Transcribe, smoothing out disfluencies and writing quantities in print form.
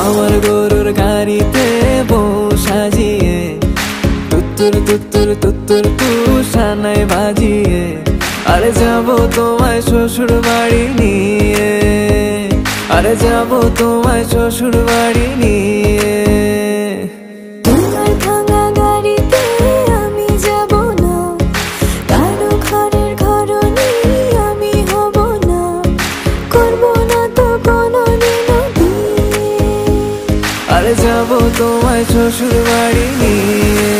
আমার গরুর গাড়িতে বউ সাজিয়ে তুত্তুর তুত্তুর তুত্তুর তুষানায় বাজিয়ে আরে যাবো তোমায় শ্বশুর বাড়ি নিয়ে, আরে যাবো তোমায় শ্বশুর বাড়ি নিয়ে। তোমার ভাঙা গাড়িতে আমি যাব না, কারো ঘরের ঘরনি আমি হব না, করব না তো কোনোদিনও বিয়ে। আরে যাবো তোমায় শ্বশুর বাড়ি নিয়ে।